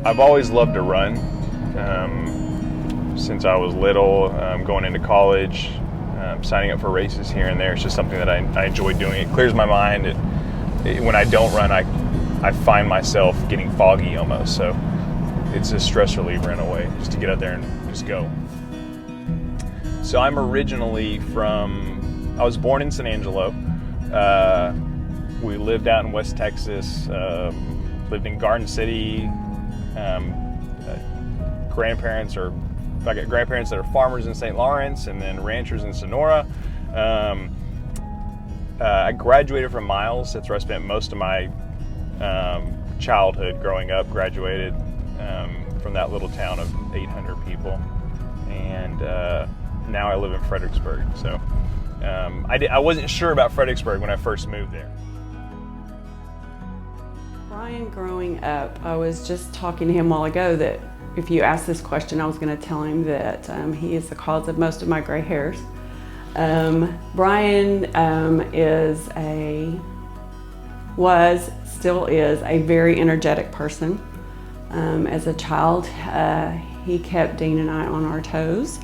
I've always loved to run since I was little, going into college, signing up for races here and there. It's just something that I enjoy doing. It clears my mind. When I don't run, I find myself getting foggy almost. So it's a stress reliever in a way, just to get out there and just go. So I'm originally I was born in San Angelo. We lived out in West Texas, lived in Garden City. I got grandparents that are farmers in St. Lawrence and then ranchers in Sonora. I graduated from Miles. That's where I spent most of my childhood growing up. Graduated from that little town of 800 people. And now I live in Fredericksburg. So I wasn't sure about Fredericksburg when I first moved there. Brian, growing up, I was just talking to him a while ago that if you asked this question, I was going to tell him that he is the cause of most of my gray hairs. Brian still is a very energetic person. As a child, he kept Dean and I on our toes.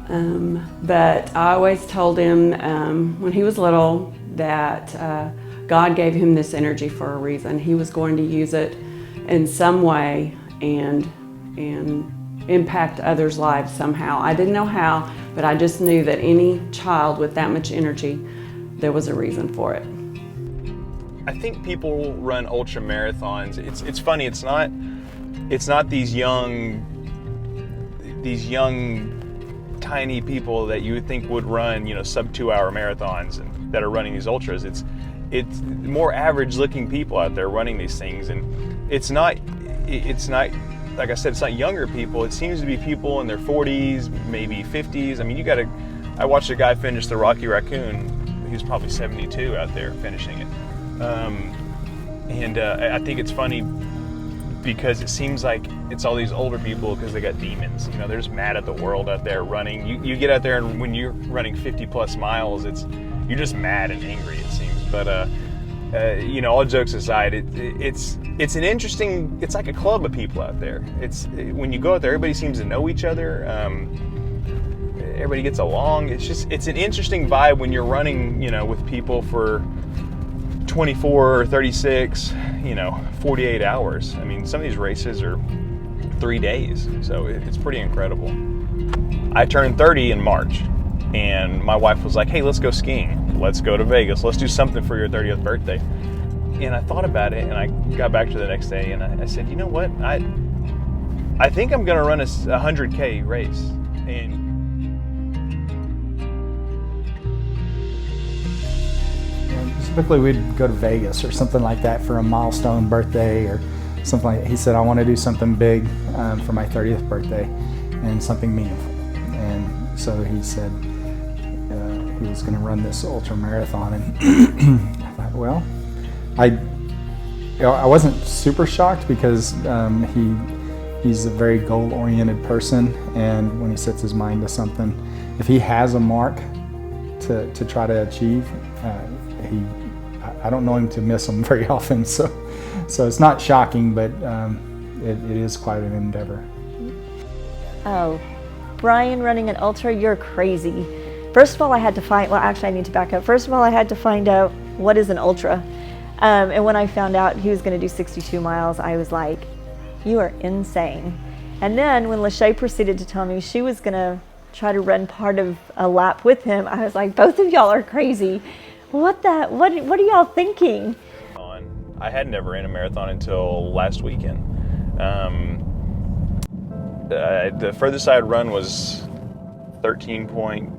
But I always told him when he was little that God gave him this energy for a reason. He was going to use it in some way and impact others' lives somehow. I didn't know how, but I just knew that any child with that much energy, there was a reason for it. I think people run ultra marathons. It's funny. It's not these young tiny people that you would think would run, sub 2 hour marathons and that are running these ultras. It's more average looking people out there running these things, and it's not like I said, it's not younger people. It seems to be people in their 40s, maybe 50s. I mean, I watched a guy finish the Rocky Raccoon. He was probably 72 out there finishing it. I think it's funny because it seems like it's all these older people because they got demons. They're just mad at the world out there running. You get out there, and when you're running 50 plus miles, you're just mad and angry, it seems. But all jokes aside, it's an interesting. It's like a club of people out there. When you go out there, everybody seems to know each other. Everybody gets along. It's an interesting vibe when you're running, with people for 24 or 36, 48 hours. I mean, some of these races are 3 days, so it's pretty incredible. I turned 30 in March, and my wife was like, "Hey, let's go skiing. Let's go to Vegas. Let's do something for your 30th birthday." And I thought about it, and I got back to the next day, and I said, you know what? I think I'm going to run a 100K race. And typically we'd go to Vegas or something like that for a milestone birthday or something like that. He said, I want to do something big for my 30th birthday and something meaningful. And so he said he was going to run this ultra marathon, and I thought, well, I wasn't super shocked because he's a very goal-oriented person, and when he sets his mind to something, if he has a mark to try to achieve, I don't know him to miss them very often. So it's not shocking, but it is quite an endeavor. Oh, Brian running an ultra, you're crazy. First of all, I need to back up. First of all, I had to find out what is an ultra. And when I found out he was going to do 62 miles, I was like, you are insane. And then when Lachey proceeded to tell me she was going to try to run part of a lap with him, I was like, both of y'all are crazy. What are y'all thinking? I had never ran a marathon until last weekend. The furthest I had run was 13 point,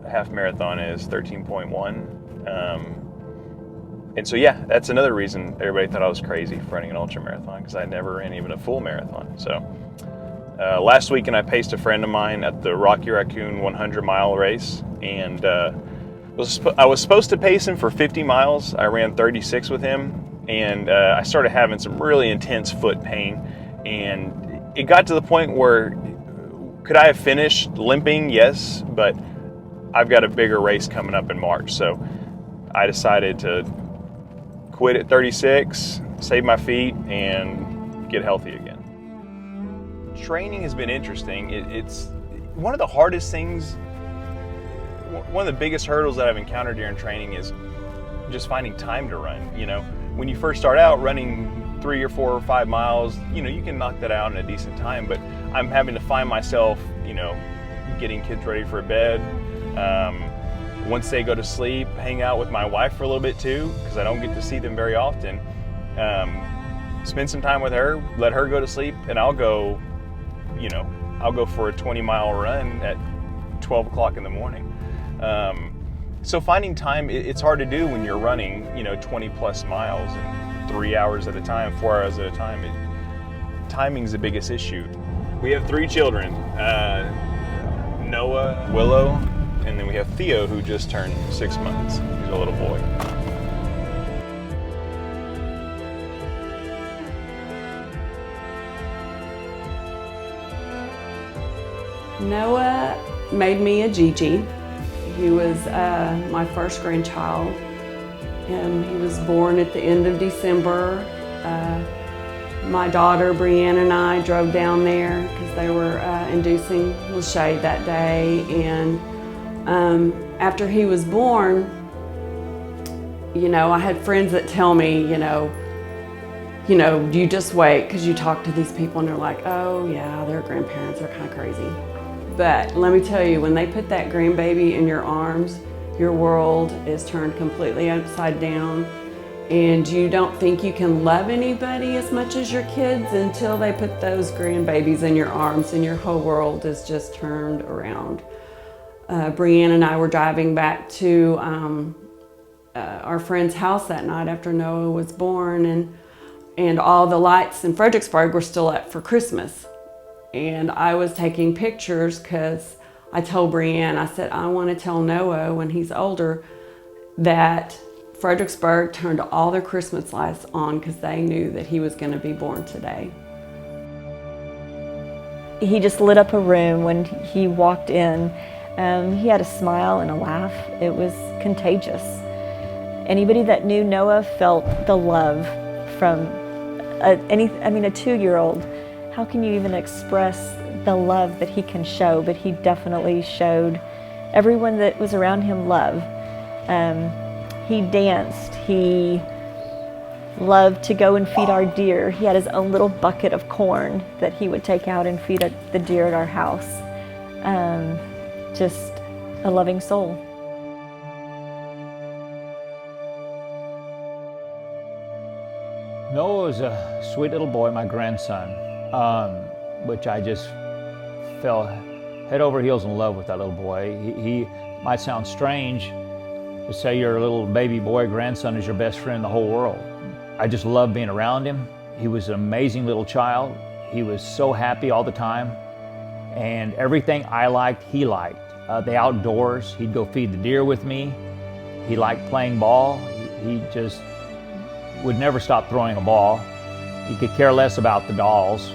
half marathon is 13.1. And so, yeah, that's another reason everybody thought I was crazy for running an ultra marathon, because I never ran even a full marathon. So last weekend I paced a friend of mine at the Rocky Raccoon 100-mile race, and I was supposed to pace him for 50 miles. I ran 36 with him, and I started having some really intense foot pain, and it got to the point where could I have finished limping? Yes, but I've got a bigger race coming up in March, so I decided to quit at 36, save my feet, and get healthy again. Training has been interesting. It's one of the hardest things, one of the biggest hurdles that I've encountered during training is just finding time to run. You know, when you first start out running 3 or 4 or 5 miles, you know, you can knock that out in a decent time, but I'm having to find myself, you know, getting kids ready for bed. Once they go to sleep, hang out with my wife for a little bit too, because I don't get to see them very often. Spend some time with her, let her go to sleep, and I'll go, you know, I'll go for a 20-mile run at 12 o'clock in the morning. So finding time, it's hard to do when you're running, you know, 20 plus miles and 3 hours at a time, 4 hours at a time. Timing's the biggest issue. We have 3 children, Noah, Willow, and then we have Theo, who just turned 6 months. He's a little boy. Noah made me a Gigi. He was my first grandchild, and he was born at the end of December. My daughter Brianne and I drove down there because they were inducing Lachey that day, and after he was born, you know, I had friends that tell me, you know, you just wait, because you talk to these people and they're like, oh yeah, their grandparents are kind of crazy. But let me tell you, when they put that grandbaby in your arms, your world is turned completely upside down, and you don't think you can love anybody as much as your kids until they put those grandbabies in your arms, and your whole world is just turned around. Brianne and I were driving back to our friend's house that night after Noah was born, and all the lights in Fredericksburg were still up for Christmas. And I was taking pictures because I told Brianne, I said, I want to tell Noah when he's older that Fredericksburg turned all their Christmas lights on because they knew that he was going to be born today. He just lit up a room when he walked in. He had a smile and a laugh. It was contagious. Anybody that knew Noah felt the love from a 2-year-old. How can you even express the love that he can show? But he definitely showed everyone that was around him love. He danced. He loved to go and feed our deer. He had his own little bucket of corn that he would take out and feed the deer at our house. Just a loving soul. Noah was a sweet little boy, my grandson, which I just fell head over heels in love with that little boy. He might sound strange to say your little baby boy grandson is your best friend in the whole world. I just loved being around him. He was an amazing little child. He was so happy all the time, and everything I liked, he liked. The outdoors, he'd go feed the deer with me. He liked playing ball. He just would never stop throwing a ball. He could care less about the dolls.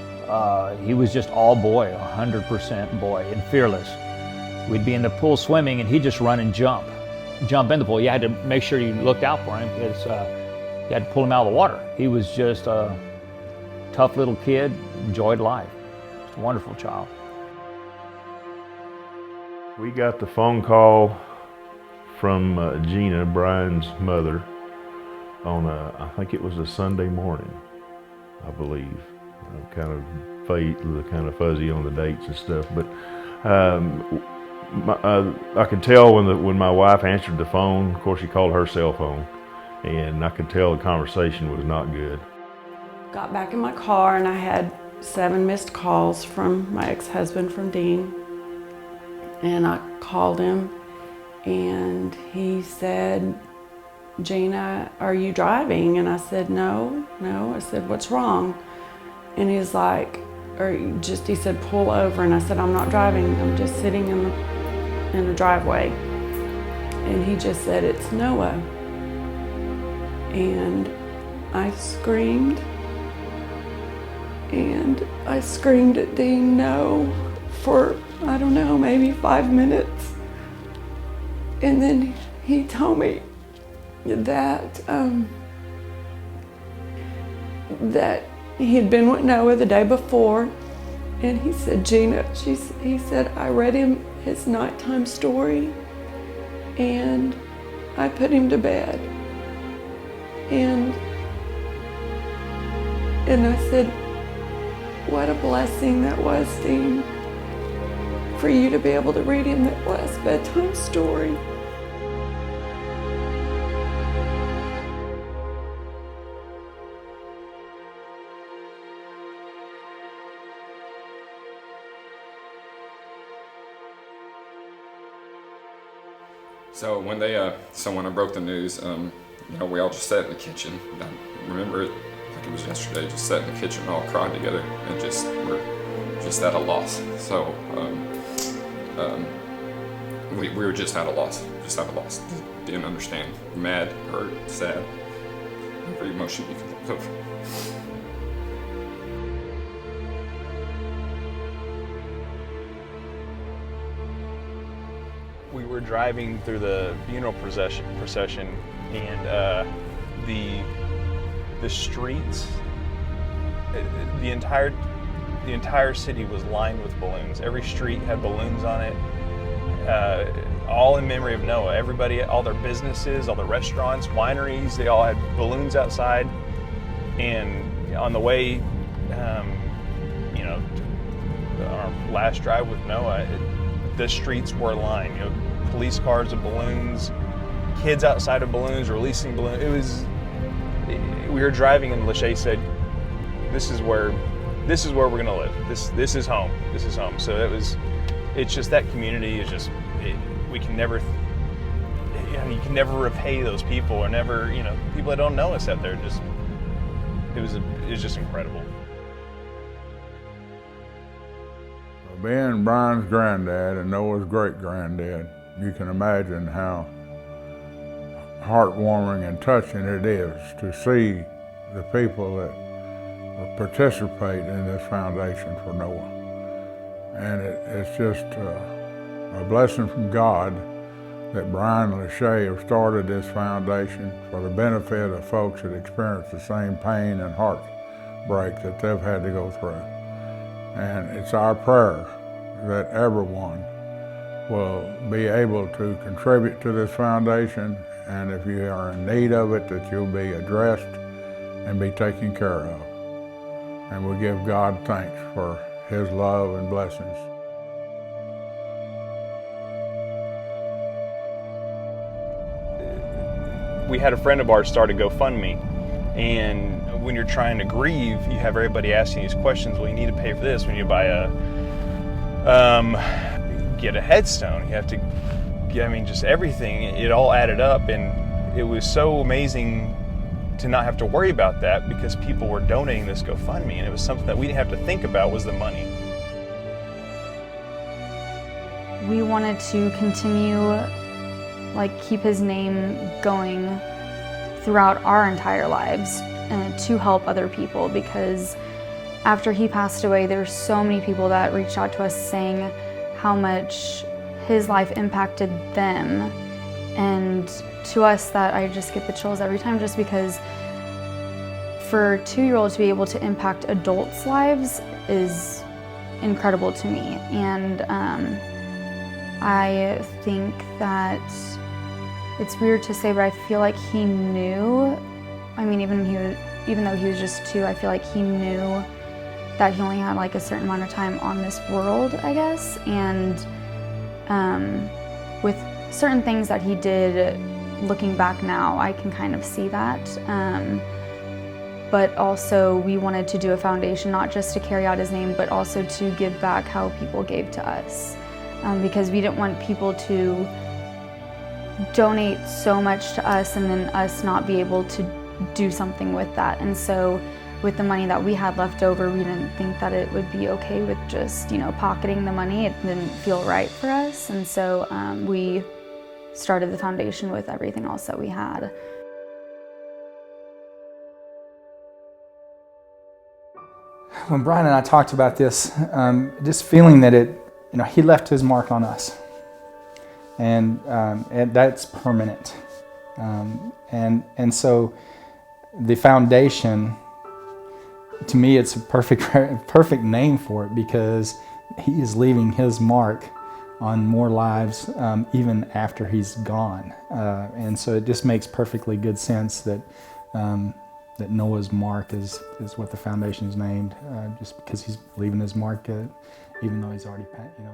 He was just all boy, 100% boy, and fearless. We'd be in the pool swimming, and he'd just run and jump in the pool. You had to make sure you looked out for him because you had to pull him out of the water. He was just a tough little kid, enjoyed life. Just a wonderful child. We got the phone call from Gina, Brian's mother, on I think it was a Sunday morning, I believe. I'm kind of fuzzy on the dates and stuff, but I could tell when my wife answered the phone. Of course, she called her cell phone, and I could tell the conversation was not good. Got back in my car and I had 7 missed calls from my ex-husband, from Dean. And I called him and he said, Gina, are you driving? And I said, no. I said, what's wrong? And he's like, he said, pull over. And I said, I'm not driving, I'm just sitting in the driveway. And he just said, it's Noah. And I screamed. And I screamed at Dean, no, for, I don't know, maybe 5 minutes. And then he told me that that he had been with Noah the day before, And he said, Gina, he said, I read him his nighttime story and I put him to bed. And I said, what a blessing that was, Dean, for you to be able to read him that last bedtime story. So when when I broke the news, you know, we all just sat in the kitchen. I remember it like it was yesterday. Just sat in the kitchen, all cried together, and we're just at a loss. So we were just at a loss. Didn't understand. Mad, hurt, sad. Every emotion you can think of. We were driving through the funeral procession, and the streets, the entire city was lined with balloons. Every street had balloons on it, all in memory of Noah. Everybody, all their businesses, all the restaurants, wineries, they all had balloons outside. And on the way, you know, our last drive with Noah, the streets were lined. You know, police cars with balloons, kids outside of balloons, releasing balloons. We were driving, and Lachey said, "This is where we're gonna live. This is home. This is home." So it's just that community is just. We can never. You can never repay those people, or never. You know, people that don't know us out there. Just it was just incredible. Being Brian's granddad and Noah's great-granddad, you can imagine how heartwarming and touching it is to see the people that participate in this foundation for Noah. And it's just a blessing from God that Brian and Lachey have started this foundation for the benefit of folks that experience the same pain and heartbreak that they've had to go through. And it's our prayer that everyone will be able to contribute to this foundation, and if you are in need of it, that you'll be addressed and be taken care of. And we give God thanks for His love and blessings. We had a friend of ours start a GoFundMe, and when you're trying to grieve, you have everybody asking these questions. Well, you need to pay for this. We need to buy get a headstone. You have to, just everything. It all added up, and it was so amazing to not have to worry about that because people were donating this GoFundMe, and it was something that we didn't have to think about was the money. We wanted to continue, keep his name going throughout our entire lives to help other people, because after he passed away, there's so many people that reached out to us saying how much his life impacted them, and to us that I just get the chills every time, just because for a 2-year-old to be able to impact adults' lives is incredible to me. And I think that it's weird to say, but I feel like he knew, even though he was just 2, I feel like he knew that he only had a certain amount of time on this world, I guess. And with certain things that he did, looking back now, I can kind of see that. But also we wanted to do a foundation, not just to carry out his name, but also to give back how people gave to us. Because we didn't want people to donate so much to us and then us not be able to do something with that. And so with the money that we had left over, we didn't think that it would be okay with just, pocketing the money. It didn't feel right for us. And so we started the foundation with everything else that we had. When Brian and I talked about this, just feeling that he left his mark on us. And that's permanent. And so the foundation to me, it's a perfect name for it, because he is leaving his mark on more lives even after he's gone. And so it just makes perfectly good sense that that Noah's Mark is what the foundation is named, just because he's leaving his mark, even though he's already, you know.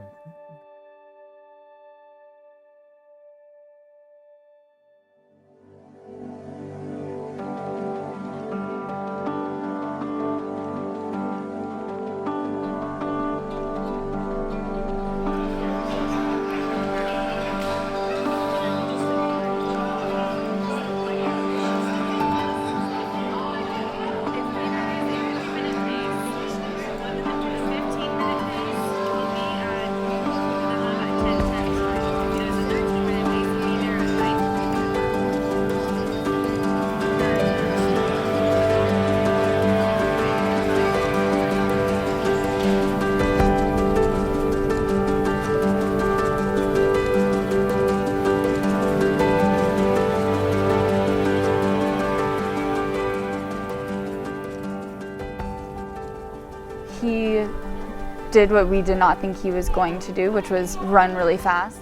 He did what we did not think he was going to do, which was run really fast.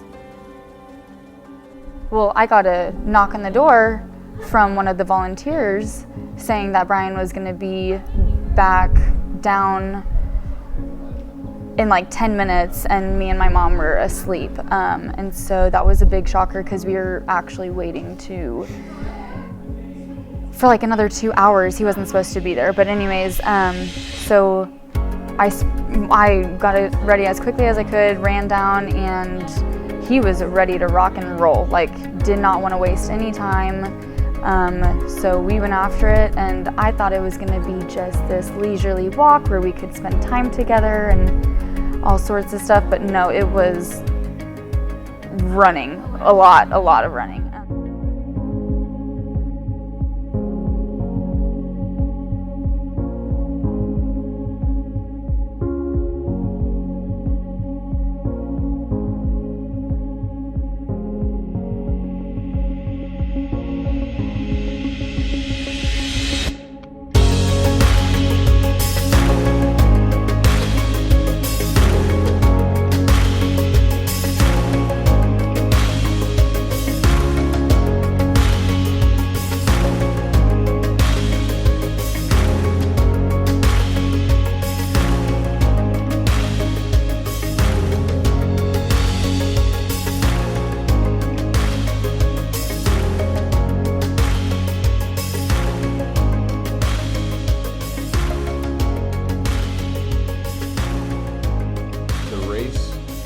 Well, I got a knock on the door from one of the volunteers saying that Brian was going to be back down in like 10 minutes, and me and my mom were asleep. And so that was a big shocker, because we were actually waiting for like another 2 hours. He wasn't supposed to be there. But anyways, so I got it ready as quickly as I could, ran down, and he was ready to rock and roll, like did not want to waste any time. So we went after it, and I thought it was going to be just this leisurely walk where we could spend time together and all sorts of stuff, but no, it was running, a lot of running.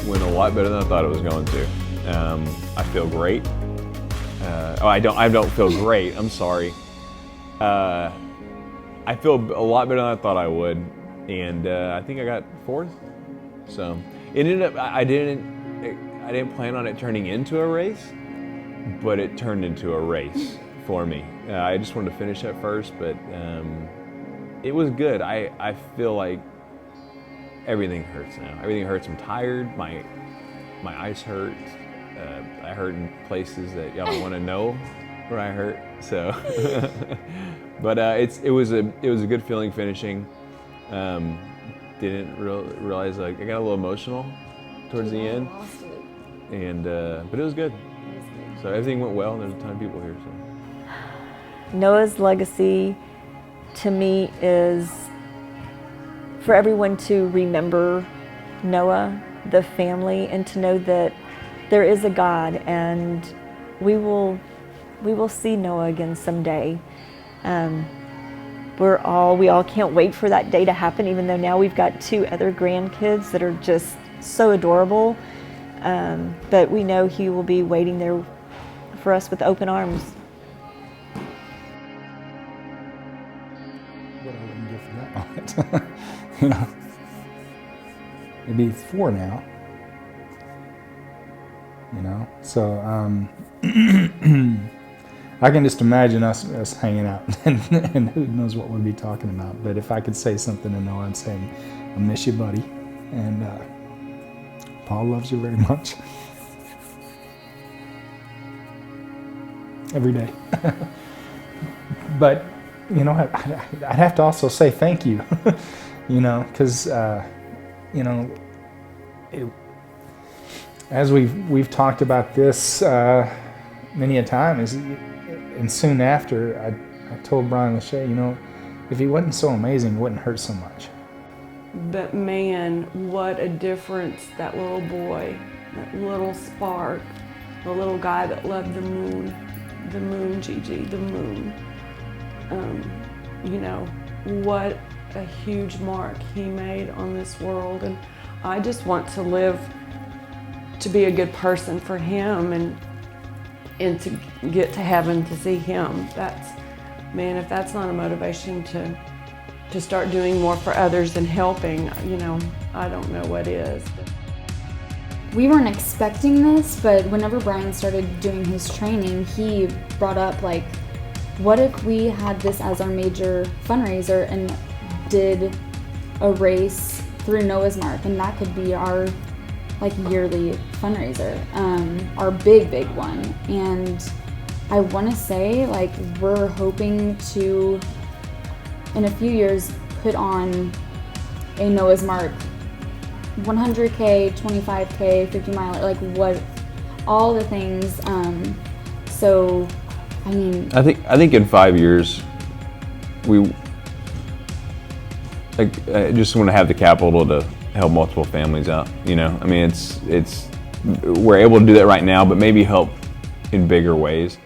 Went a lot better than I thought it was going to. I feel great. I don't feel great. I'm sorry. I feel a lot better than I thought I would, and I think I got fourth. So it ended up. I didn't plan on it turning into a race, but it turned into a race for me. I just wanted to finish at first, but it was good. I feel like everything hurts now. Everything hurts. I'm tired. My eyes hurt. I hurt in places that y'all don't want to know where I hurt. So, but it was a good feeling finishing. Didn't realize, like, I got a little emotional towards the end, and but it was good. So everything went well, and there's a ton of people here. So Noah's legacy to me is for everyone to remember Noah, the family, and to know that there is a God, and we will see Noah again someday. We all can't wait for that day to happen, even though now we've got 2 other grandkids that are just so adorable. But we know he will be waiting there for us with open arms. What I wouldn't give for that moment. You know, it'd be 4 now. You know, so I can just imagine us hanging out, and who knows what we'll be talking about. But if I could say something to Noah, I'd say, I miss you, buddy, and Paul loves you very much. Every day. But you know, I'd have to also say thank you, you know, because, you know, as we've talked about this many a time, and soon after, I told Brian Lachey, you know, if he wasn't so amazing, it wouldn't hurt so much. But man, what a difference that little boy, that little spark, the little guy that loved the moon, Gigi, the moon. You know, what a huge mark he made on this world. And I just want to live to be a good person for him and to get to heaven to see him. That's, man, if that's not a motivation to start doing more for others and helping, you know, I don't know what is. We weren't expecting this, but whenever Brian started doing his training, he brought up, like, what if we had this as our major fundraiser and did a race through Noah's Mark, and that could be our, like, yearly fundraiser, our big one. And I want to say, like, we're hoping to, in a few years, put on a Noah's Mark 100K, 25K, 50 mile, like, what, all the things. So, I mean, I think in 5 years, I just want to have the capital to help multiple families out. You know, I mean, we're able to do that right now, but maybe help in bigger ways.